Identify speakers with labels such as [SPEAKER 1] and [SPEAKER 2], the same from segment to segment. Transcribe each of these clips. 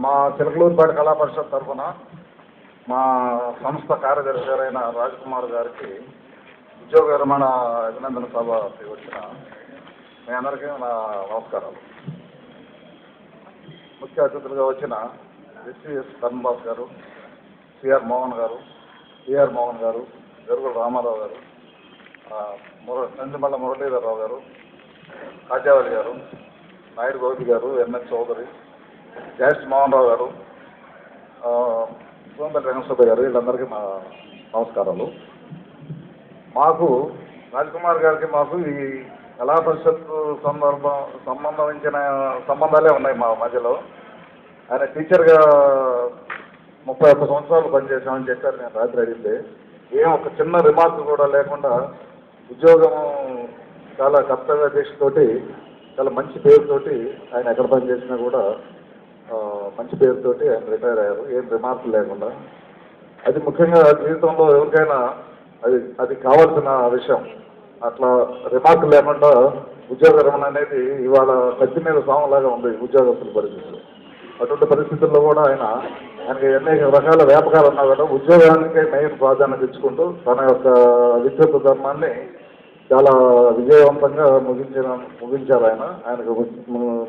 [SPEAKER 1] మా చిలకలూరుపేట కళా పరిషత్ తరఫున మా సంస్థ కార్యదర్శి గారైన రాజ్కుమార్ గారికి ఉద్యోగ విరమణ అభినందన సభకి వచ్చిన మీ అందరికీ నా నమస్కారాలు. ముఖ్య అతిథులుగా వచ్చిన ఎస్సీఎస్ కర్ణబాస్ గారు, సిఆర్ మోహన్ గారు, టిఆర్ మోహన్ గారు, జరుగుల రామారావు గారు, నందిమల్ల మురళీధరరావు గారు, కాజావలి గారు, నాయుడు గౌరి గారు, ఎంఎస్ చౌదరి, జయస్ మోహన్ రావు గారు, సోంపల్లి వెంకటేశ్వర గారు, వీళ్ళందరికీ మా నమస్కారాలు. మాకు రాజ్కుమార్ గారికి మాకు ఈ కళా పరిషత్ సంబంధాలే ఉన్నాయి మా మధ్యలో. ఆయన టీచర్గా 31 సంవత్సరాలు పనిచేసామని చెప్పారు. నేను రాత్రి అడిగితే ఒక చిన్న రిమార్క్ కూడా లేకుండా ఉద్యోగం చాలా కర్తవ్య దీక్షతోటి, చాలా మంచి పేరుతోటి ఆయన ఎక్కడ పనిచేసినా కూడా మంచి పేరుతోటి ఆయన రిటైర్ అయ్యారు, ఏం రిమార్క్ లేకుండా. అది ముఖ్యంగా జీవితంలో ఎవరికైనా అది కావాల్సిన విషయం. అట్లా రిమార్క్ లేకుండా ఉద్యోగ విరమణ అనేది ఇవాళ కత్తి మీద సాంలాగా ఉంది ఉద్యోగస్తుల పరిస్థితులు. అటువంటి పరిస్థితుల్లో కూడా ఆయనకి అనేక రకాల వ్యాపకాలు ఉన్నా కూడా ఉద్యోగానికి మెయిన్ ప్రాధాన్యత ఇచ్చుకుంటూ తన యొక్క విద్యుత్ ధర్మాన్ని చాలా విజయవంతంగా ముగించారు ఆయనకు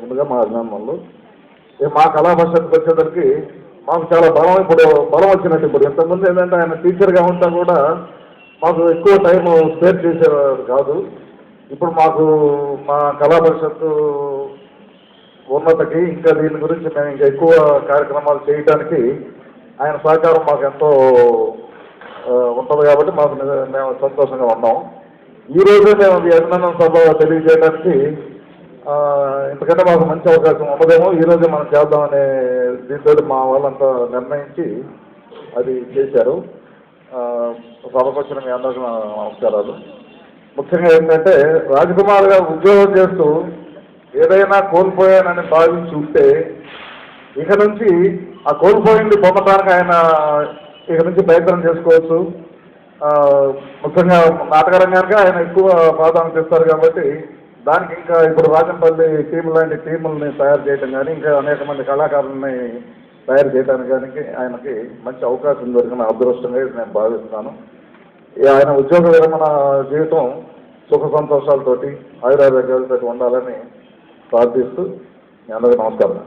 [SPEAKER 1] ముందుగా మా అభినందనలు. మా కళా పరిషత్కి వచ్చేసరికి మాకు చాలా బలం వచ్చినట్టు. ఇప్పుడు ఇంతకుముందు ఏంటంటే ఆయన టీచర్గా ఉంటా కూడా మాకు ఎక్కువ టైం స్పేర్ చేసేవారు కాదు. ఇప్పుడు మాకు మా కళా పరిషత్తు ఉన్నతకి ఇంకా దీని గురించి మేము ఇంకా ఎక్కువ కార్యక్రమాలు చేయడానికి ఆయన సహకారం మాకు ఎంతో ఉంటుంది కాబట్టి మేము సంతోషంగా ఉన్నాం. ఈరోజే మేము ఈ అభినందన సభ తెలియజేయడానికి ఎందుకంటే మాకు మంచి అవకాశం ఉండదేమో, ఈరోజే మనం చేద్దామనే దీంతో మా వాళ్ళంతా నిర్ణయించి అది చేశారు. సభకు వచ్చిన మీ అందరికీ నమస్కారాలు. ముఖ్యంగా ఏంటంటే రాజ్కుమార్ గారు ఉద్యోగం చేస్తూ ఏదైనా కోల్పోయానని భావించి ఉంటే ఇక నుంచి ఆ కోల్పోయింది పొందడానికి ఆయన ఇక నుంచి ప్రయత్నం చేసుకోవచ్చు. ముఖ్యంగా నాటకరంగానికి ఆయన ఎక్కువ ప్రాధాన్యత ఇస్తారు కాబట్టి దానికి ఇంకా ఇప్పుడు రాజంపల్లి టీం లాంటి టీములని తయారు చేయడం కానీ ఇంకా అనేక మంది కళాకారులని తయారు చేయడానికి ఆయనకి మంచి అవకాశం దొరికిన అదృష్టంగా నేను భావిస్తున్నాను. ఆయన ఉద్యోగ విరమణ జీవితం సుఖ సంతోషాలతోటి ఆయురారోగ్యాలతో ఉండాలని ప్రార్థిస్తూ మీ అందరికీ నమస్కారం.